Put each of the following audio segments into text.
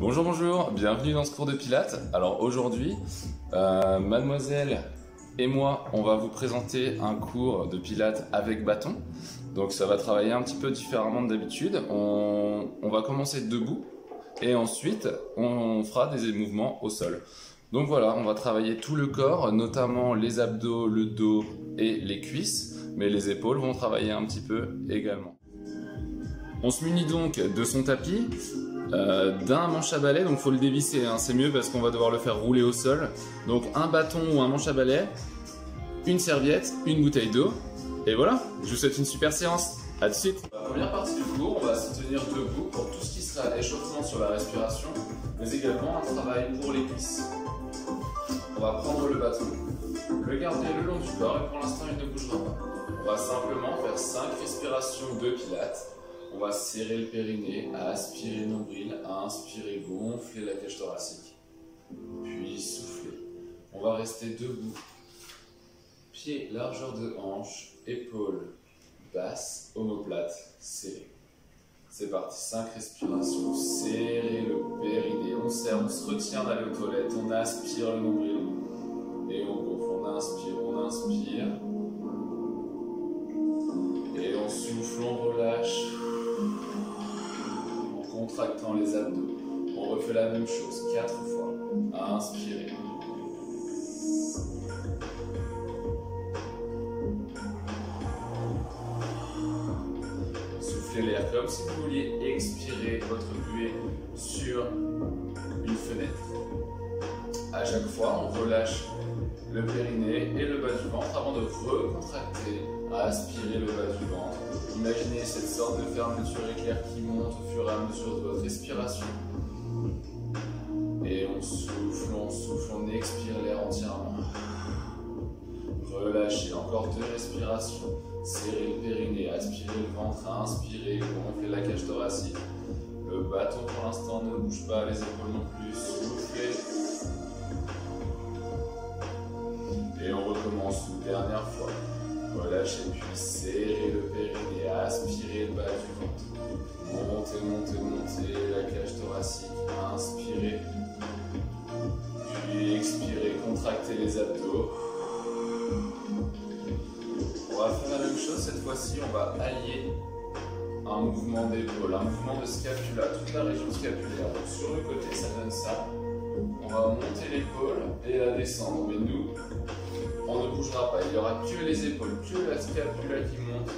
Bonjour, bonjour, bienvenue dans ce cours de Pilates. Alors aujourd'hui, mademoiselle et moi, on va vous présenter un cours de Pilates avec bâton. Donc ça va travailler un petit peu différemment d'habitude. On va commencer debout et ensuite on fera des mouvements au sol. Donc voilà, on va travailler tout le corps, notamment les abdos, le dos et les cuisses, mais les épaules vont travailler un petit peu également. On se munit donc de son tapis, d'un manche à balai, donc il faut le dévisser, hein, c'est mieux parce qu'on va devoir le faire rouler au sol. Donc un bâton ou un manche à balai, une serviette, une bouteille d'eau, et voilà, je vous souhaite une super séance, à tout de suite. La première partie du cours, on va se tenir debout pour tout ce qui sera échauffement sur la respiration, mais également un travail pour les cuisses. On va prendre le bâton, le garder le long du corps et pour l'instant il ne bougera pas. On va simplement faire 5 respirations de pilates. On va serrer le périnée, aspirer le nombril, inspirer, gonfler la cage thoracique, puis souffler. On va rester debout, pieds, largeur de hanche, épaules basses, omoplate, serré. C'est parti, 5 respirations, serrer le périnée, on serre, on se retient d'aller aux toilettes, on aspire le nombril et on gonfle, on inspire et on souffle, on relâche. Contractant les abdos. On refait la même chose 4 fois. Inspirez. Soufflez l'air comme si vous vouliez expirer votre buée sur une fenêtre. À chaque fois, on relâche le périnée et le bas du ventre avant de recontracter, aspirer le bas du ventre. Imaginez cette sorte de fermeture éclair qui monte au fur et à mesure de votre respiration. Et on souffle, on expire l'air entièrement. Relâchez, encore 2 respirations. Serrez le périnée, aspirez le ventre, inspirez, gonflez la cage thoracique. Le bâton pour l'instant ne bouge pas, les épaules non plus. Soufflez. Et on recommence une dernière fois. Relâchez puis serrez le périnée, aspirez le bas du ventre. Montez la cage thoracique, inspirez. Puis expirez, contractez les abdos. On va faire la même chose, cette fois-ci on va allier un mouvement d'épaule, un mouvement de scapula, toute la région scapulaire. Donc sur le côté ça donne ça. On va monter l'épaule et la descendre, mais nous, on ne bougera pas. Il n'y aura que les épaules, que la scapula qui monte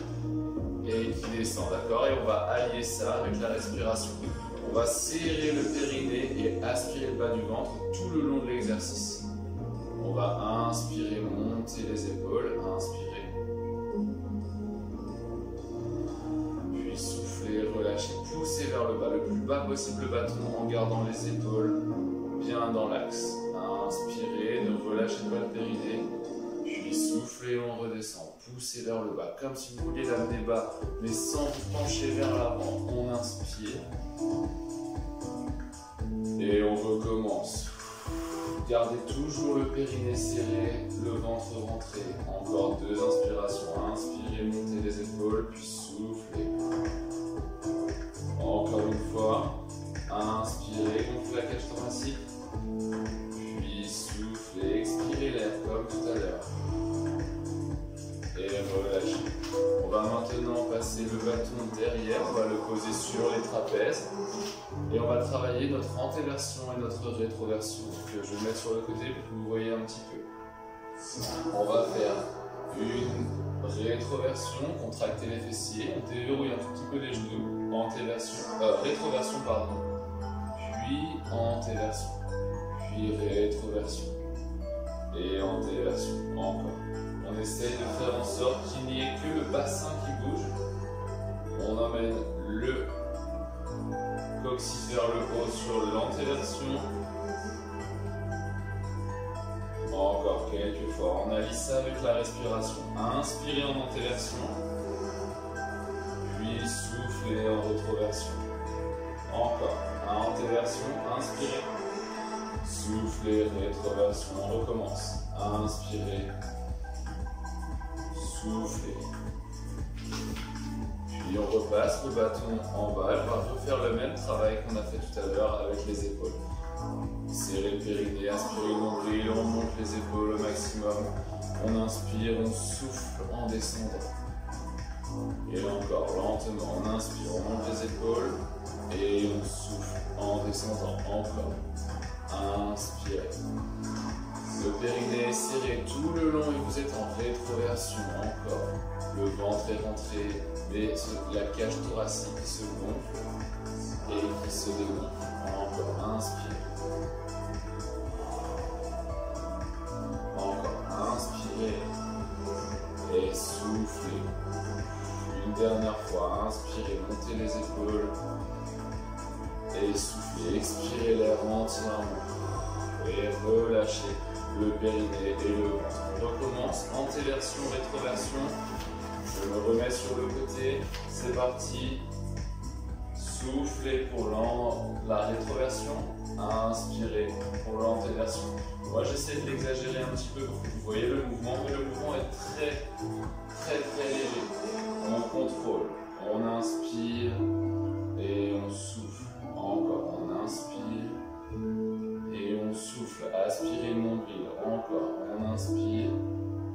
et qui descend, d'accord? Et on va allier ça avec la respiration. On va serrer le périnée et aspirer le bas du ventre tout le long de l'exercice. On va inspirer, monter les épaules, inspirer. Puis souffler, relâcher, pousser vers le bas, le plus bas possible le bâton en gardant les épaules bien dans l'axe. Inspirez, ne relâchez pas le périnée. Puis soufflez, on redescend, poussez vers le bas, comme si vous vouliez l'amener bas, mais sans vous pencher vers l'avant. On inspire. Et on recommence. Gardez toujours le périnée serré, le ventre rentré. Encore 2 inspirations. Inspirez, montez les épaules, puis soufflez. Encore une fois. Inspirez, gonflez la cage thoracique. Puis soufflez, expirez l'air comme tout à l'heure. Et relâchez. On va maintenant passer le bâton derrière, on va le poser sur les trapèzes. Et on va travailler notre antéversion et notre rétroversion, que je vais mettre sur le côté pour que vous voyez un petit peu. On va faire une rétroversion, contracter les fessiers, on déverrouille un tout petit peu les genoux, rétroversion pardon, puis antéversion, puis rétroversion, et antéversion, encore. On essaye de faire en sorte qu'il n'y ait que le bassin qui bouge. On emmène le coccyx vers le haut sur l'antéversion. Encore quelques fois. On allie ça avec la respiration. Inspirez en antéversion. Puis soufflez en rétroversion. Encore. Antéversion. Inspirez. Soufflez, rétroversion. On recommence. Inspirez. Soufflez. Puis on repasse le bâton en bas, on va refaire le même travail qu'on a fait tout à l'heure avec les épaules. Serrer le périnée, aspirer le nombril, on monte les épaules au maximum. On inspire, on souffle en descendant. Et là encore, lentement, on inspire, on monte les épaules et on souffle en descendant. Encore. Inspirez. Le périnée est serré tout le long et vous êtes en rétroversion. Encore. Le ventre est rentré, mais la cage thoracique se gonfle et qui se dégonfle. Encore. Inspirez. Encore. Inspirez. Et soufflez. Une dernière fois, inspirez, montez les épaules et soufflez, expirez l'air entièrement et relâchez le périnée et le ventre. On recommence, antéversion, rétroversion. Je me remets sur le côté, c'est parti. Soufflez pour la rétroversion, inspirez pour l'antéversion. Moi j'essaie de l'exagérer un petit peu pour que vous voyez le mouvement, mais le mouvement est très léger. On contrôle, on inspire et on souffle. Encore, on inspire et on souffle. Aspirez le nombril. Encore, on inspire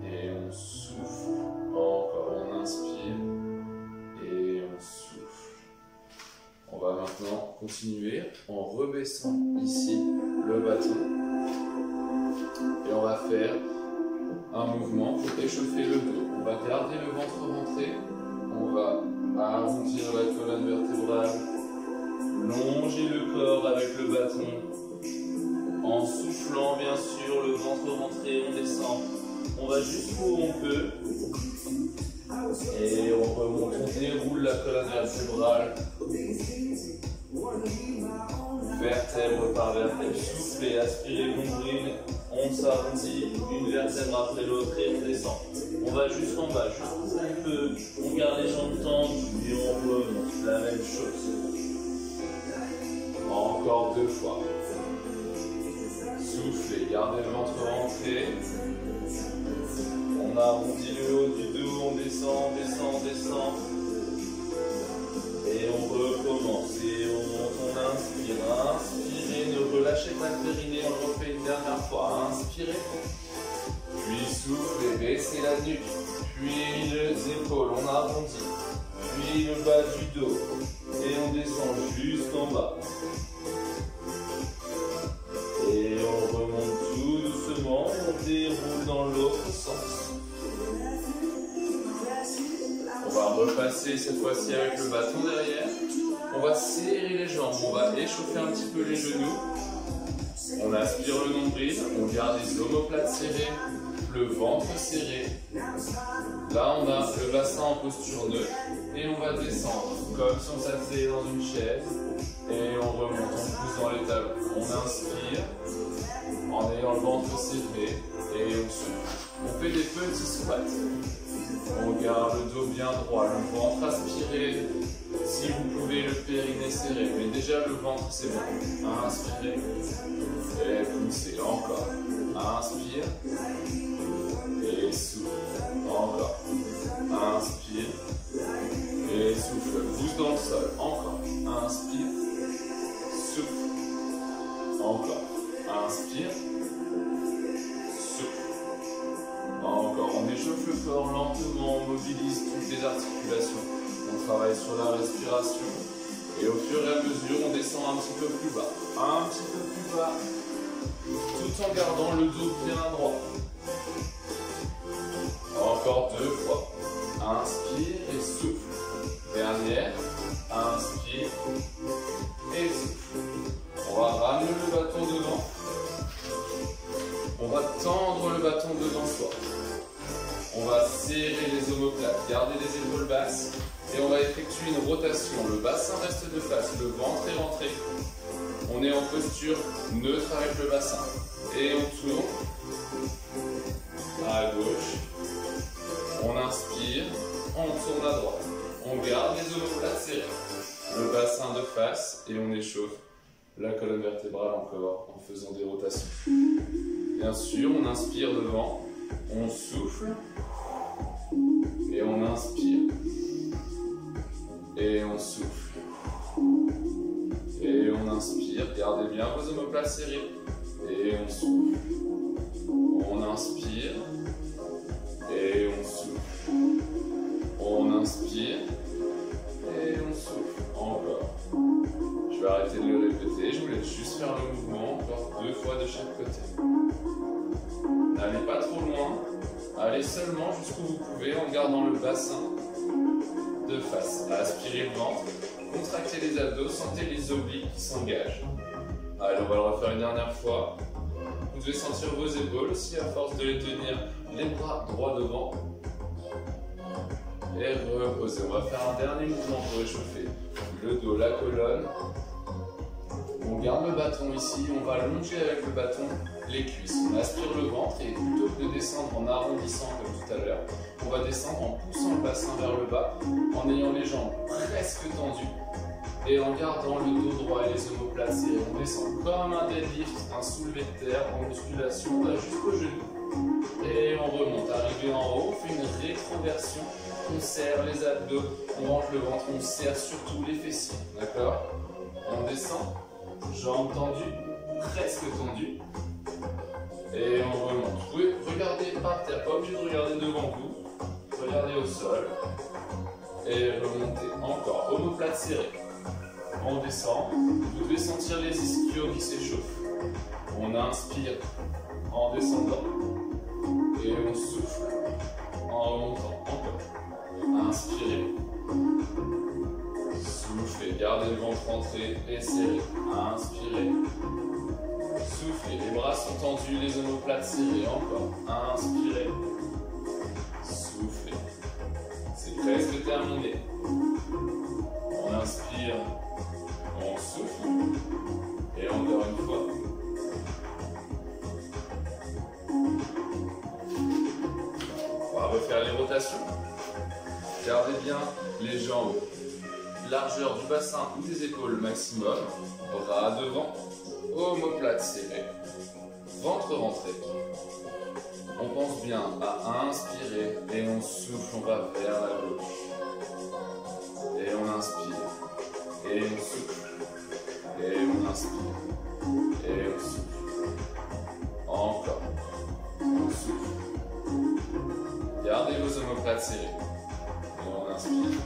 et on souffle. Encore, on inspire et on souffle. On va maintenant continuer en rebaissant ici le bâton. Et on va faire un mouvement pour échauffer le dos. On va garder le ventre rentré. On va arrondir la colonne vertébrale, longer le corps avec le bâton, en soufflant bien sûr, le ventre rentré, on descend, on va jusqu'où on peut, et on remonte, on déroule la colonne vertébrale, vertèbre par vertèbre, soufflez, aspirez le nombril, on s'arrondit, une vertèbre après l'autre et on descend. On va jusqu'en bas, jusqu'où on peut, on garde les jambes tendues et on remonte, la même chose. Encore 2 fois. Soufflez, gardez le ventre rentré. On arrondit le haut du dos, on descend, descend, descend. Et on recommence, et on monte, on inspire, inspirez, ne relâchez pas le périnée, on le refait une dernière fois, inspirez. Puis soufflez, baissez la nuque, puis les épaules, on arrondit, puis le bas du dos, et on descend jusqu'en bas. Et on remonte tout doucement, on déroule dans l'autre sens. On va repasser cette fois-ci avec le bâton derrière. On va serrer les jambes, on va échauffer un petit peu les genoux. On aspire le nombril, on garde les omoplates serrées, le ventre serré. Là, on a le bassin en posture neutre et on va descendre comme si on s'asseyait dans une chaise. Et on remonte, on pousse dans les talons. On inspire en ayant le ventre serré et on souffle. On fait des petits squats. On garde le dos bien droit, le ventre aspiré. Si vous pouvez, le périnée serré. Mais déjà, le ventre, c'est bon. Inspirez. Et poussez. Encore. Inspire. Et souffle. Encore. Inspire. Et souffle. Pousse dans le sol. Encore. Inspire. Souffle. Encore. Inspire. Souffle. Encore. On échauffe le corps lentement, on mobilise toutes les articulations. On travaille sur la respiration. Et au fur et à mesure, on descend un petit peu plus bas. Un petit peu plus bas. Tout en gardant le dos bien droit. Encore 2 fois. Inspire et souffle. Dernière. Inspire et souffle. On va ramener le bâton devant. On va tendre le bâton devant soi. On va serrer les omoplates, garder les épaules basses. Et on va effectuer une rotation. Le bassin reste de face, le ventre est rentré. On est en posture neutre avec le bassin. Et on tourne à gauche. On inspire, on tourne à droite. On garde les omoplates serrées. Le bassin de face et on échauffe la colonne vertébrale encore en faisant des rotations. Bien sûr, on inspire devant, on souffle et on inspire. Et on souffle. Et on inspire. Gardez bien vos omoplates serrées. Et on souffle. On inspire. Et on souffle. On inspire. Et on souffle. Encore. Je vais arrêter de le répéter. Je vous laisse juste faire le mouvement. Encore 2 fois de chaque côté. N'allez pas trop loin. Allez seulement jusqu'où vous pouvez en gardant le bassin de face. Aspirez le ventre. Contractez les abdos. Sentez les obliques qui s'engagent. Allez, on va le refaire une dernière fois. Vous devez sentir vos épaules. Si à force de les tenir, les bras droits devant. Et reposez. On va faire un dernier mouvement pour réchauffer le dos, la colonne. On garde le bâton ici. On va longer avec le bâton les cuisses. On aspire le ventre et plutôt que de descendre en arrondissant comme tout à l'heure, on va descendre en poussant le bassin vers le bas, en ayant les jambes presque tendues et en gardant le dos droit et les omoplates serrées. On descend comme un deadlift, un soulevé de terre en musculation, là jusqu'au genou. Et on remonte. Arrivé en haut, on fait une rétroversion. On serre les abdos, on rentre le ventre, on serre surtout les fessiers. D'accord? On descend, jambes tendues, presque tendues. Et on remonte. Vous pouvez regarder par terre, pas obligé de regarder devant vous. Regardez au sol. Et remontez. Encore. Omoplate serrée. On descend. Vous devez sentir les ischios qui s'échauffent. On inspire en descendant. Et on souffle en remontant. Encore. Inspirez. Soufflez. Gardez le ventre rentré et serré. Inspirez. Soufflez, les bras sont tendus, les omoplates serrées, encore. Inspirez. Soufflez. C'est presque terminé. On inspire, on souffle. Et encore une fois. On va refaire les rotations. Gardez bien les jambes. Largeur du bassin ou des épaules maximum. Bras devant. Omoplate serrée, ventre rentré. On pense bien à inspirer et on souffle, on va vers la gauche. Et on inspire, et on souffle, et on inspire, et on souffle. Encore, on souffle. Gardez vos omoplates serrées. Et on inspire.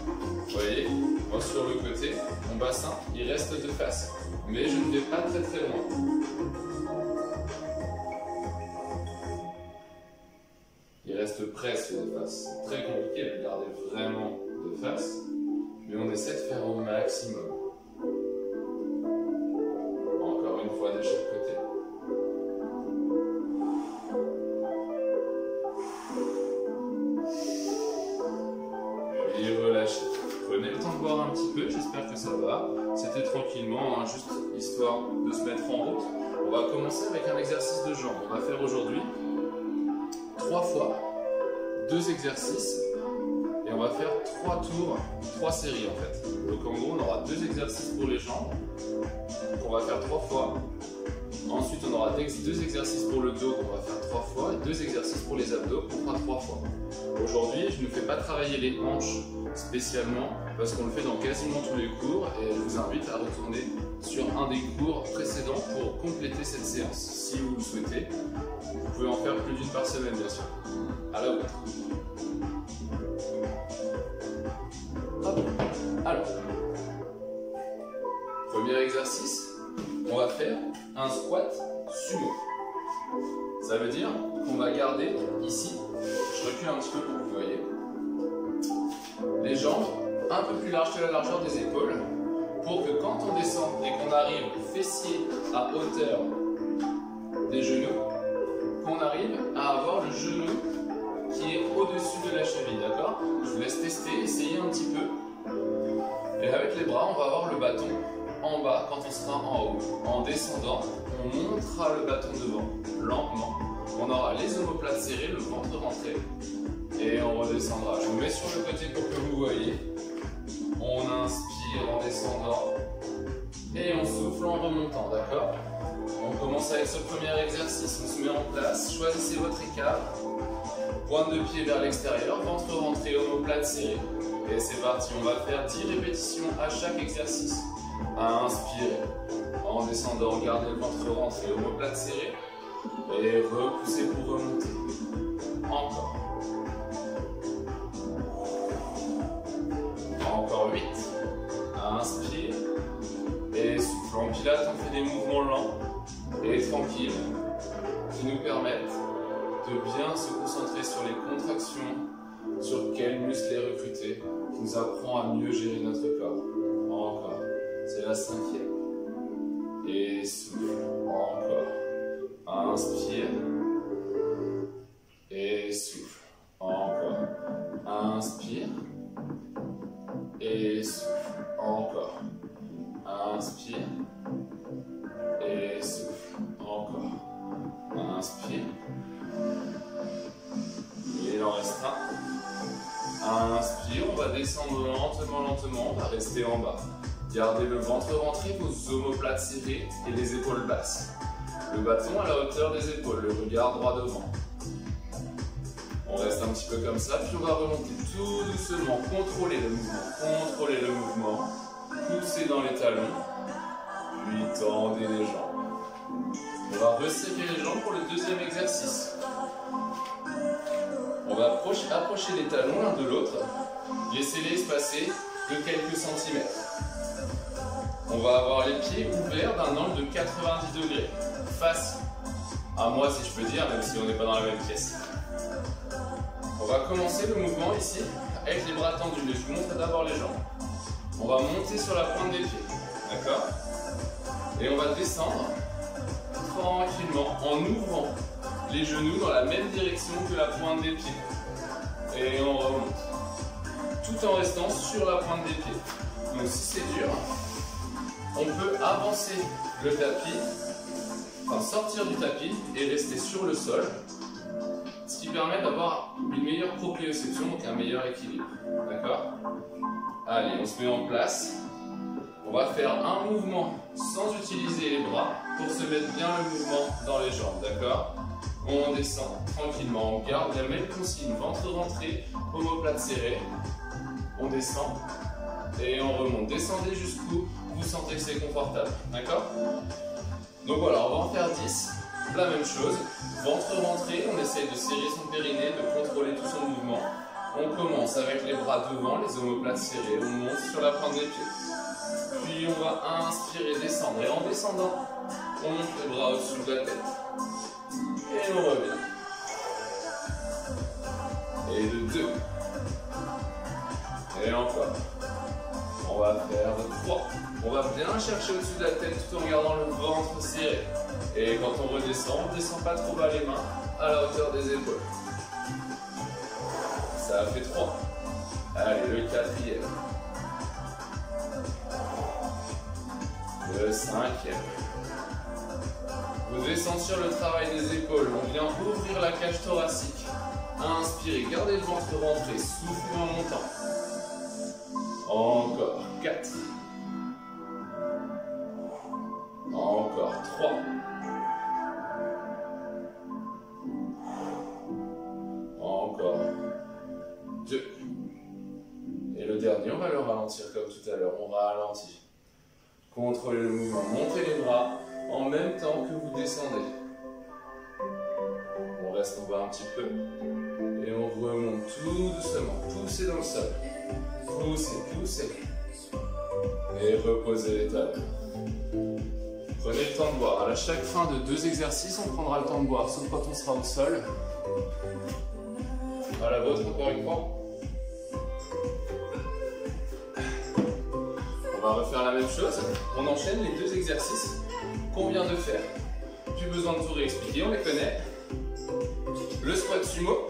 Vous voyez, moi sur le côté, mon bassin, il reste de face. Mais je ne vais pas très très loin. Il reste presque de face. C'est très compliqué de le garder vraiment de face. Mais on essaie de faire au maximum. Encore une fois de chaque côté. Et relâchez. Prenez le temps de boire un petit peu, j'espère que ça va. C'était tranquillement, hein, juste histoire de se mettre en route. On va commencer avec un exercice de jambes. On va faire aujourd'hui 3 fois 2 exercices et on va faire 3 tours, 3 séries en fait. Donc en gros, on aura 2 exercices pour les jambes qu'on va faire 3 fois. Ensuite, on aura 2 exercices pour le dos qu'on va faire 3 fois et 2 exercices pour les abdos qu'on fera 3 fois. Aujourd'hui, je ne fais pas travailler les hanches spécialement parce qu'on le fait dans quasiment tous les cours et je vous invite à retourner sur un des cours précédents pour compléter cette séance. Si vous le souhaitez, vous pouvez en faire plus d'une par semaine bien sûr. À la vôtre. Hop. Alors, premier exercice, on va faire un squat sumo. Ça veut dire qu'on va garder ici, je recule un petit peu pour que vous voyez, les jambes un peu plus larges que la largeur des épaules pour que quand on descend et qu'on arrive fessier à hauteur des genoux, qu'on arrive à avoir le genou qui est au-dessus de la cheville, d'accord? Je vous laisse tester, essayer un petit peu. Et avec les bras, on va avoir le bâton en bas quand on sera en haut. En descendant, on montera le bâton devant, lentement. On aura les omoplates serrées, le ventre rentré. Et on redescendra. Je vous mets sur le côté pour que vous voyez. On inspire en descendant. Et on souffle en remontant, d'accord? On commence avec ce premier exercice. On se met en place. Choisissez votre écart. Pointe de pied vers l'extérieur. Ventre rentré, omoplate serrée. Et c'est parti, on va faire 10 répétitions à chaque exercice. Inspirez. En descendant, gardez le ventre rentré, omoplate serrée. Et repoussez pour remonter. Encore. Encore 8. Inspire. Et souffle. En pilates, on fait des mouvements lents et tranquilles qui nous permettent de bien se concentrer sur les contractions, sur quel muscle est recruté, qui nous apprend à mieux gérer notre corps. Encore. C'est la 5e. Et souffle. Encore. Inspire. Et souffle. Encore. Inspire. Et souffle. Encore. Inspire. Et souffle. Encore. Inspire. Il en reste un. Inspire. On va descendre lentement. On va rester en bas. Gardez le ventre rentré, vos omoplates serrées et les épaules basses. Le bâton à la hauteur des épaules, le regard droit devant. On reste un petit peu comme ça, puis on va remonter tout doucement, contrôler le mouvement, poussez dans les talons, puis tendez les jambes. On va resserrer les jambes pour le deuxième exercice. On va approcher les talons l'un de l'autre, laissez-les espacer de quelques centimètres. On va avoir les pieds ouverts d'un angle de 90 degrés, face à moi si je peux dire, même si on n'est pas dans la même pièce. On va commencer le mouvement ici avec les bras tendus, mais je vous montre d'abord les jambes. On va monter sur la pointe des pieds, d'accord? Et on va descendre tranquillement en ouvrant les genoux dans la même direction que la pointe des pieds. Et on remonte, tout en restant sur la pointe des pieds. Donc si c'est dur, on peut avancer le tapis, enfin sortir du tapis et rester sur le sol, ce qui permet d'avoir une meilleure proprioception, donc un meilleur équilibre. D'accord? Allez, on se met en place. On va faire un mouvement sans utiliser les bras pour se mettre bien le mouvement dans les jambes. D'accord? On descend tranquillement, on garde la même consigne, ventre rentré, omoplate serrée. On descend et on remonte. Descendez jusqu'où vous sentez que c'est confortable. D'accord? Donc voilà, on va en faire 10. La même chose, ventre rentré, on essaye de serrer son périnée, de contrôler tout son mouvement. On commence avec les bras devant, les omoplates serrées, on monte sur la pointe des pieds. Puis on va inspirer, descendre. Et en descendant, on monte les bras au-dessus de la tête. Et on revient. Et de 2. Et encore. On va faire 3. On va bien chercher au-dessus de la tête tout en gardant le ventre serré. Et quand on redescend, on ne descend pas trop bas les mains à la hauteur des épaules. Ça a fait 3. Allez, le 4e. Le 5e. Vous descendez sur le travail des épaules. On vient ouvrir la cage thoracique. Inspirez, gardez le ventre rentré, soufflez en montant. Encore 4. Encore 3. Encore 2. Et le dernier, on va le ralentir comme tout à l'heure. On ralentit. Contrôlez le mouvement. Montez les bras en même temps que vous descendez. On reste en bas un petit peu. Et on remonte tout doucement. Poussez dans le sol. Poussez. Et reposez les talons. Prenez le temps de boire. À chaque fin de 2 exercices, on prendra le temps de boire, sauf quand on sera au sol. À la vôtre, encore une fois. On va refaire la même chose. On enchaîne les 2 exercices qu'on vient de faire. Plus besoin de tout réexpliquer, on les connaît. Le squat sumo.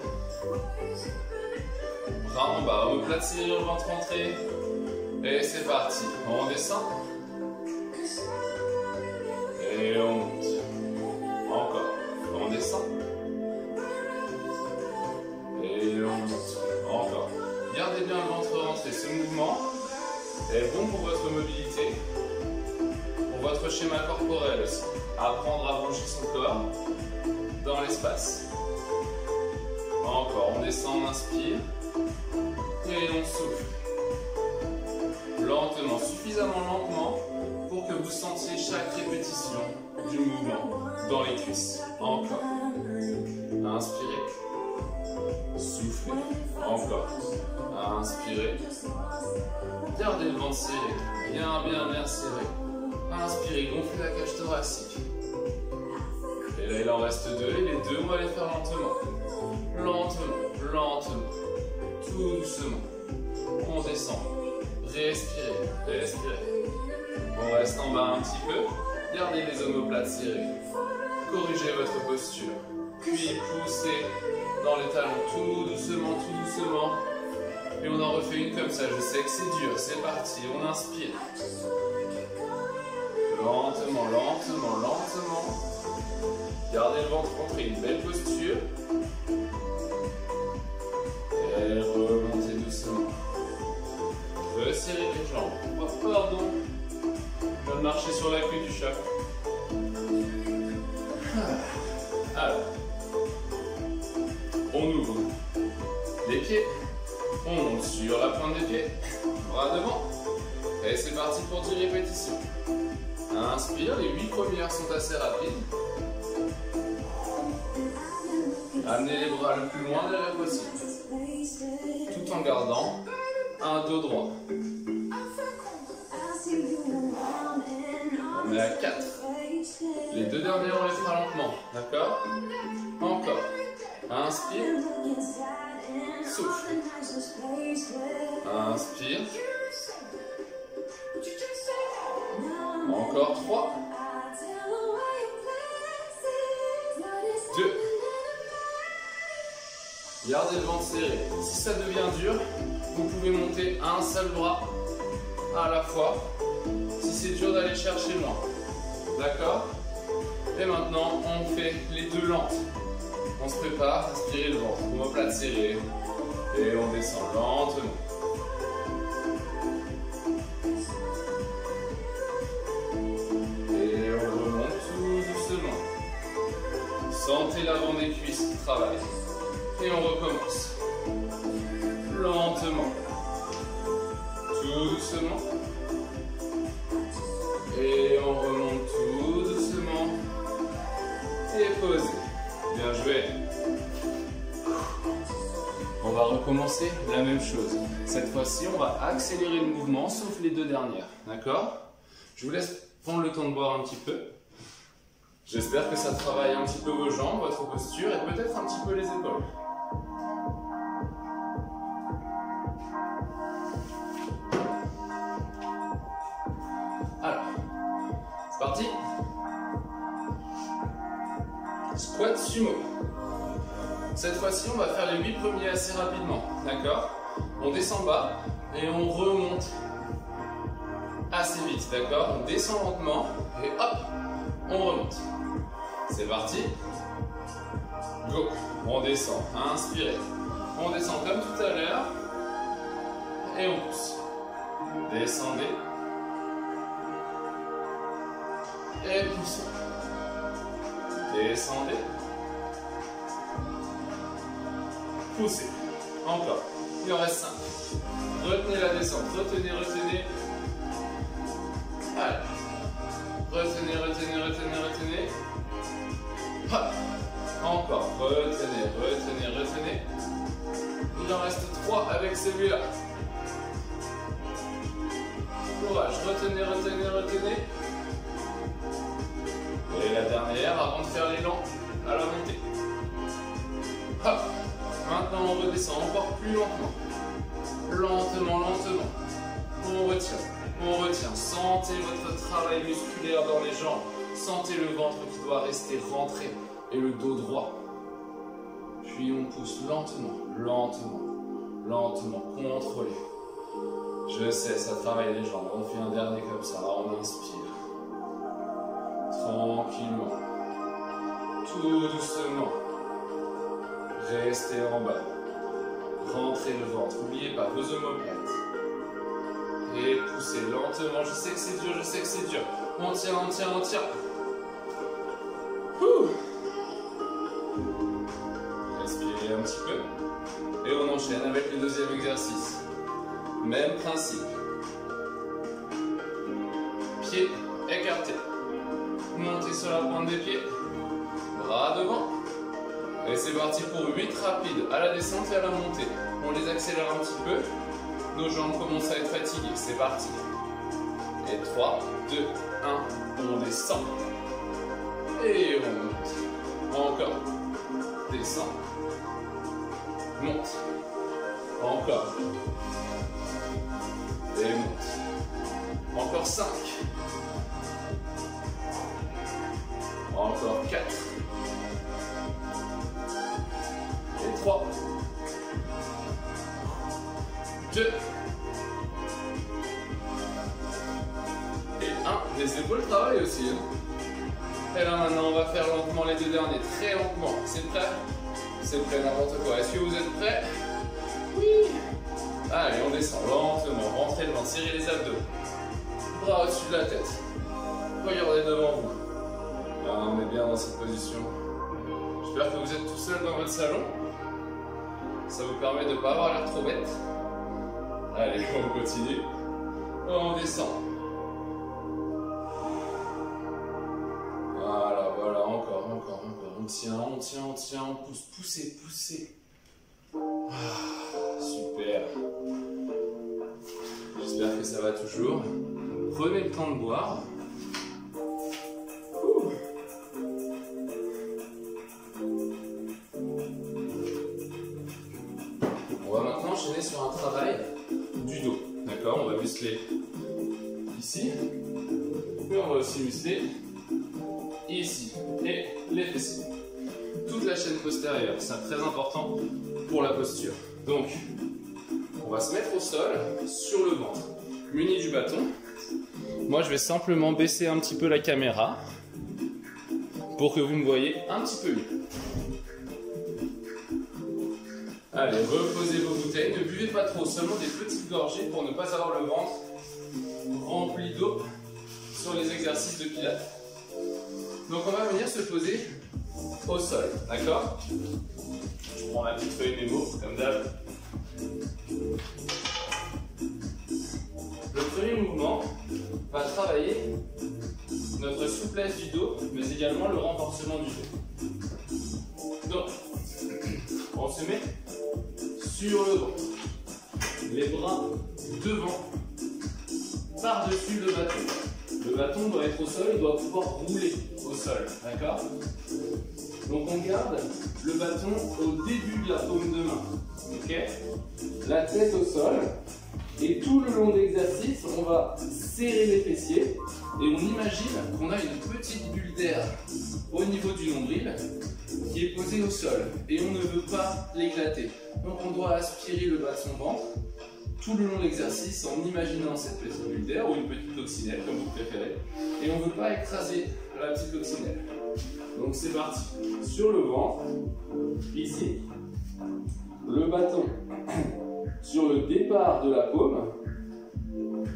Bras en bas, omoplate serrée, le ventre rentré. Et c'est parti. On descend. Et on monte. Encore. On descend. Et on monte. Encore. Gardez bien le ventre rentré. Ce mouvement est bon pour votre mobilité, pour votre schéma corporel aussi. Apprendre à brancher son corps dans l'espace. Encore. On descend, on inspire. Et on souffle. lentement, suffisamment lentement pour que vous sentiez chaque répétition du mouvement dans les cuisses. Encore. Inspirez. Soufflez. Encore. Inspirez. Gardez le ventre serré. Bien, bien, bien serré. Inspirez, gonflez la cage thoracique. Et là, il en reste deux. Et les deux, on va les faire lentement. Lentement, lentement. Tout doucement. On descend. Respirez, respirez. On reste en bas un petit peu. Gardez les omoplates serrées. Corrigez votre posture. Puis poussez dans les talons tout doucement, tout doucement. Et on en refait une comme ça. Je sais que c'est dur. C'est parti. On inspire. Lentement, lentement, lentement. Gardez le ventre rentré. Une belle posture. Et remontez doucement. Resserrez les jambes. Oh, pardon. Je viens de marcher sur la queue du chat. Alors, on ouvre les pieds. On monte sur la pointe des pieds. Bras devant. Et c'est parti pour 10 répétitions. Inspire, les 8 premières sont assez rapides. Amenez les bras le plus loin derrière possible. Tout en gardant un dos droit. On est à 4. Les deux dernières, on les fera lentement. D'accord? Encore. Inspire. Souffle. Inspire. Encore 3. 2. Gardez le ventre serré. Si ça devient dur, vous pouvez monter un seul bras à la fois. Si c'est dur d'aller chercher loin. D'accord? Et maintenant, on fait les deux lentes. On se prépare, inspirez le ventre, omoplate serrée. Et on descend lentement. Et on remonte tout doucement. Sentez l'avant des cuisses qui travaille. Et on recommence. Lentement. Tout doucement. Et on remonte tout doucement. Et posez. Bien joué. On va recommencer la même chose. Cette fois-ci, on va accélérer le mouvement, sauf les deux dernières. D'accord? Je vous laisse prendre le temps de boire un petit peu. J'espère que ça travaille un petit peu vos jambes, votre posture et peut-être un petit peu les épaules. Alors, c'est parti. Squat sumo. Cette fois-ci, on va faire les 8 premiers assez rapidement. D'accord? On descend bas et on remonte assez vite. D'accord? On descend lentement et hop, on remonte. C'est parti. Go. On descend. Inspirez. On descend comme tout à l'heure et on pousse. Descendez. Et poussez. Descendez. Poussez. Encore. Il en reste 5. Retenez la descente. Retenez, retenez. Allez. Retenez, retenez, retenez, retenez. Hop. Encore. Retenez, retenez, retenez. Il en reste 3 avec celui-là. Courage. Retenez, retenez, retenez. Et la dernière avant de faire l'élan à la montée. Hop. Maintenant on redescend encore plus lentement. Lentement, lentement. On retient, on retient. Sentez votre travail musculaire dans les jambes. Sentez le ventre qui doit rester rentré et le dos droit. Puis on pousse lentement, lentement, lentement, contrôlé. Je sais, ça travaille les jambes. On fait un dernier comme ça, on inspire. Tranquillement, tout doucement. Restez en bas. Rentrez le ventre. N'oubliez pas vos omoplates. Et poussez lentement. Je sais que c'est dur, je sais que c'est dur. On tient, on tient, on tient. Ouh. Respirez un petit peu. Et on enchaîne avec le deuxième exercice. Même principe. pieds écartés. Montez sur la pointe des pieds. Bras devant. Et c'est parti pour 8 rapides à la descente et à la montée. On les accélère un petit peu. Nos jambes commencent à être fatiguées. C'est parti. Et 3, 2, 1. On descend. Et on monte. Encore. Descend. Monte. Encore. Et monte. Encore 5. Encore 4. Et 3. 2. Et 1. Les épaules travaillent aussi. Et là maintenant on va faire lentement les 2 derniers. Très lentement. C'est prêt? C'est prêt n'importe quoi. Est-ce que vous êtes prêts? Oui. Allez, on descend lentement. Rentrez devant. Serrez les abdos. Bras au-dessus de la tête. Regardez devant vous. Là, on est bien dans cette position. J'espère que vous êtes tout seul dans votre salon. Ça vous permet de ne pas avoir l'air trop bête. Allez, on continue. On descend. Voilà, encore. On tient, on pousse, poussez. Super. J'espère que ça va toujours. Prenez le temps de boire. On va maintenant enchaîner sur un travail du dos. D'accord? On va muscler ici. Et on va aussi muscler ici. Et les fessiers. Toute la chaîne postérieure. C'est très important pour la posture. Donc, on va se mettre au sol, sur le ventre, muni du bâton. Moi, je vais simplement baisser un petit peu la caméra pour que vous me voyez un petit peu mieux. Allez, reposez vos bouteilles. Ne buvez pas trop, seulement des petites gorgées pour ne pas avoir le ventre rempli d'eau sur les exercices de pilates. Donc, on va venir se poser au sol, d'accord? Je prends ma petite feuille mémo, comme d'hab. Le premier mouvement va travailler notre souplesse du dos, mais également le renforcement du dos. Donc, on se met sur le ventre, les bras devant, par-dessus le bâton. Le bâton doit être au sol, il doit pouvoir rouler au sol, d'accord? Donc on garde le bâton au début de la paume de main, ok? La tête au sol, et tout le long de l'exercice, on va serrer les fessiers, et on imagine qu'on a une petite bulle d'air au niveau du nombril qui est posée au sol, et on ne veut pas l'éclater. Donc on doit aspirer le bas de son ventre tout le long de l'exercice en imaginant cette petite bulle d'air ou une petite coccinelle comme vous préférez, et on ne veut pas écraser la petite coccinelle. Donc c'est parti. Sur le ventre, ici, le bâton sur le départ de la paume,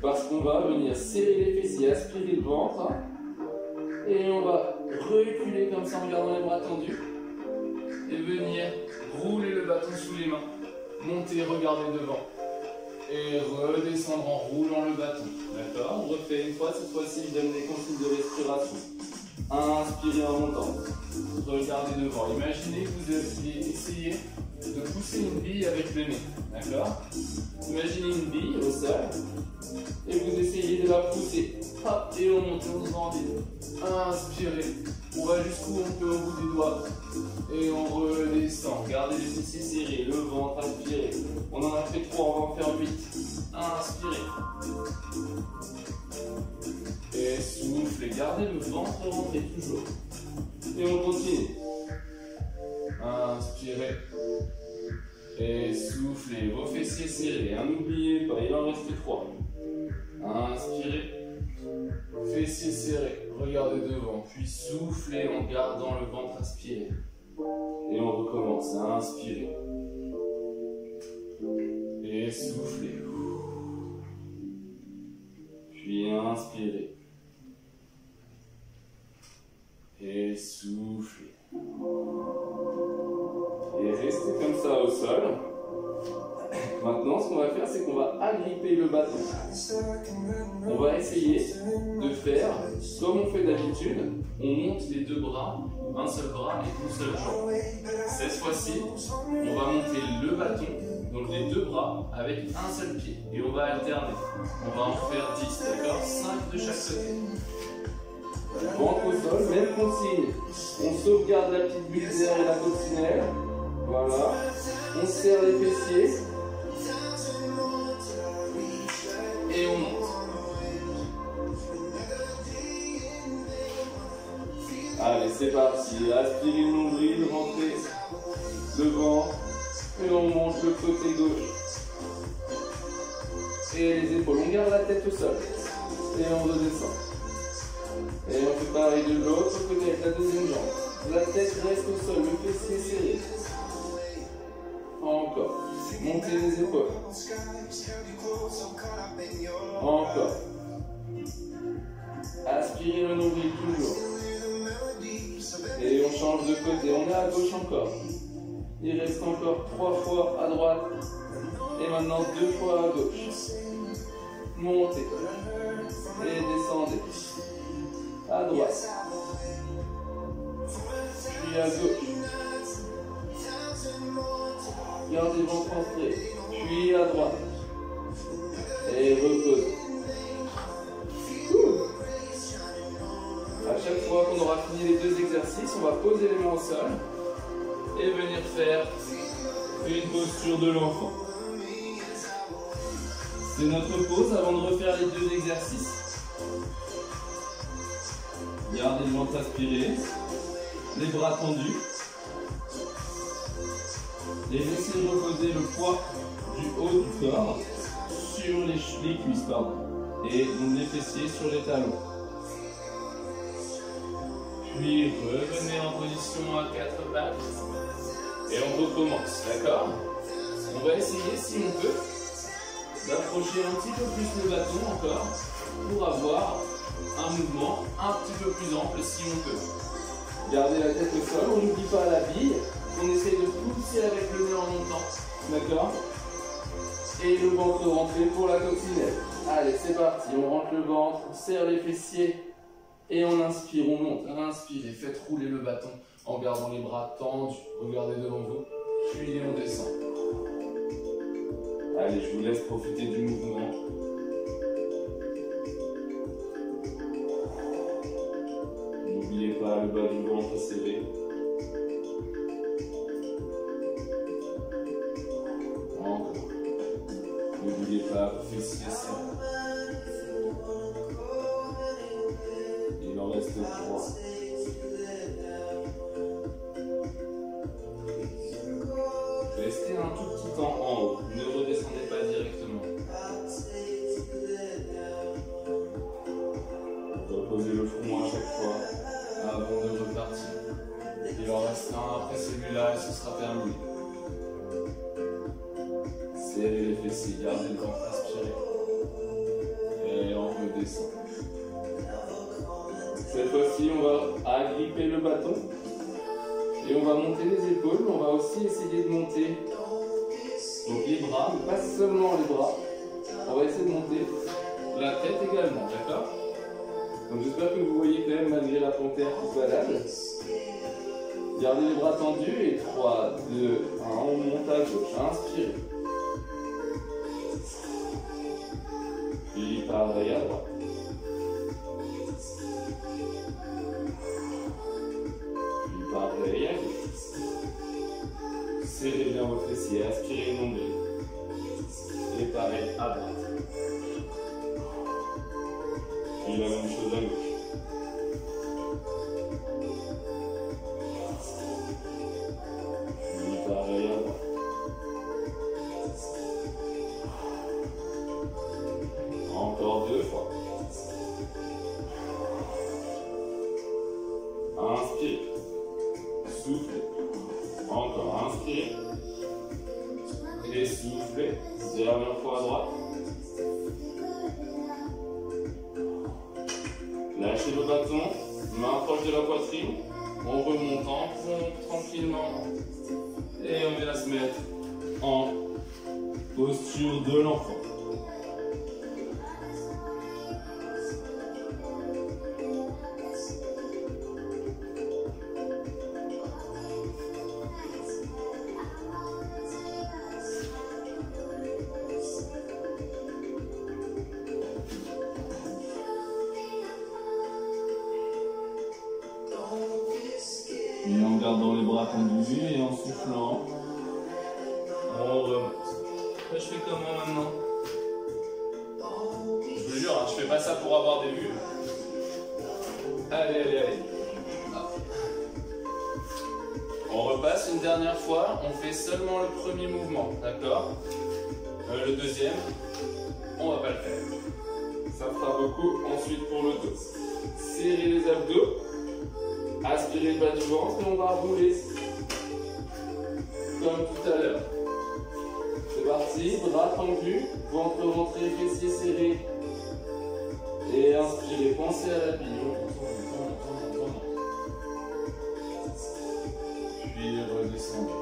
parce qu'on va venir serrer les fessiers, aspirer le ventre, et on va reculer comme ça en gardant les bras tendus, et venir rouler le bâton sous les mains, monter, regarder devant, et redescendre en roulant le bâton. D'accord? On refait une fois, cette fois-ci je donne des consignes de respiration. Inspirez en montant, regardez devant. Imaginez que vous allez essayer de pousser une bille avec le nez. D'accord? Imaginez une bille au sol et vous essayez de la pousser. Hop, et on monte, on se grandit. Inspirez, on va jusqu'où on peut au bout des doigts. Et on redescend. Gardez les fessiers serrés, le ventre, inspirez. On en a fait 3, on va en faire 8. Inspirez. Et soufflez, gardez le ventre rentré toujours. Et on continue. Inspirez. Et soufflez, vos fessiers serrés. N'oubliez pas, il en reste 3. Inspirez. Fessiers serrés, regardez devant. Puis soufflez en gardant le ventre aspiré. Et on recommence à inspirer. Et soufflez. Puis inspirez. Et soufflez. Et restez comme ça au sol. Maintenant, ce qu'on va faire, c'est qu'on va agripper le bâton. On va essayer de faire comme on fait d'habitude. On monte les deux bras, un seul bras et une seule jambe. Cette fois-ci, on va monter le bâton, donc les deux bras, avec un seul pied. Et on va alterner. On va en faire 10, d'accord? 5 de chaque côté. Ventre au sol, même consigne. On sauvegarde la petite bulle d'air et la coccinelle. Voilà. On serre les fessiers. Et on monte. Allez, c'est parti. Aspirez le nombril, rentrez le ventre. Et on monte le côté gauche. Et les épaules. On garde la tête au sol. Et on redescend. Et on fait pareil de l'autre côté avec la deuxième jambe. La tête reste au sol, le fessier serré. Encore. Montez les épaules. Encore. Aspirez le nombril toujours. Et on change de côté. On est à gauche encore. Il reste encore 3 fois à droite. Et maintenant 2 fois à gauche. Montez. Et descendez. À droite. Puis à gauche. Gardez le ventre entré. Puis à droite. Et repose. À chaque fois qu'on aura fini les deux exercices, on va poser les mains au sol et venir faire une posture de l'enfant. C'est notre pause avant de refaire les deux exercices. Gardez le ventre aspiré, les bras tendus. Et laissez reposer le poids du haut du corps sur les cuisses, et donc les fessiers sur les talons. Puis revenez en position à 4 pattes et on recommence, d'accord? On va essayer, si on peut, d'approcher un petit peu plus le bâton encore pour avoir un mouvement un petit peu plus ample si on peut. Gardez la tête au sol, on n'oublie pas la bille, on essaie de pousser avec le nez en montant, d'accord? Et le ventre rentré pour la coccinelle. Allez, c'est parti, on rentre le ventre, on serre les fessiers et on inspire, on monte. Inspirez, faites rouler le bâton en gardant les bras tendus, regardez devant vous, puis on descend. Allez, je vous laisse profiter du mouvement. N'oubliez pas le bas du ventre serré. Encore. N'oubliez pas vos fessiers serrés. Il en reste 3. Restez un tout petit temps en haut. Ne redescendez pas directement. Reposez le front à chaque fois avant de repartir. Il en reste un après celui-là et ce sera terminé. Serrez les fessiers, gardez le ventre aspiré. Et on redescend. Cette fois-ci, on va agripper le bâton. Et on va monter les épaules. On va aussi essayer de monter donc les bras, mais pas seulement les bras. On va essayer de monter la tête également, d'accord? Donc j'espère que vous voyez quand même malgré la panthère qui se balade. Gardez les bras tendus et 3, 2, 1, on monte à gauche, inspirez. Puis pareil à droite. Puis pareil à gauche. Serrez bien vos fessiers, aspirez le nombril. Et pareil à droite. Et la même chose à gauche. Et pareil à droite. Encore 2 fois. Inspirez. Soufflez. Encore inspirez. Et soufflez. Dernière fois à droite. Lâchez le bâton, main proche de la poitrine, on remonte en pompe tranquillement et on vient se mettre en Posture de l'enfant. Et en gardant les bras tendus et en soufflant, on remonte. Là, je fais comment maintenant? Je vous jure, hein, je fais pas ça pour avoir des vues. Allez, allez, allez. On repasse une dernière fois, on fait seulement le premier mouvement, d'accord? Le deuxième, on va pas le faire. Ça fera beaucoup. Ensuite pour le dos. Serrez les abdos. Aspirez le bas du ventre et on va rouler. Comme tout à l'heure. C'est parti, bras tendus, ventre rentré, fessiers serrés. Et inspirez, pensez à la bille. Puis redescendez.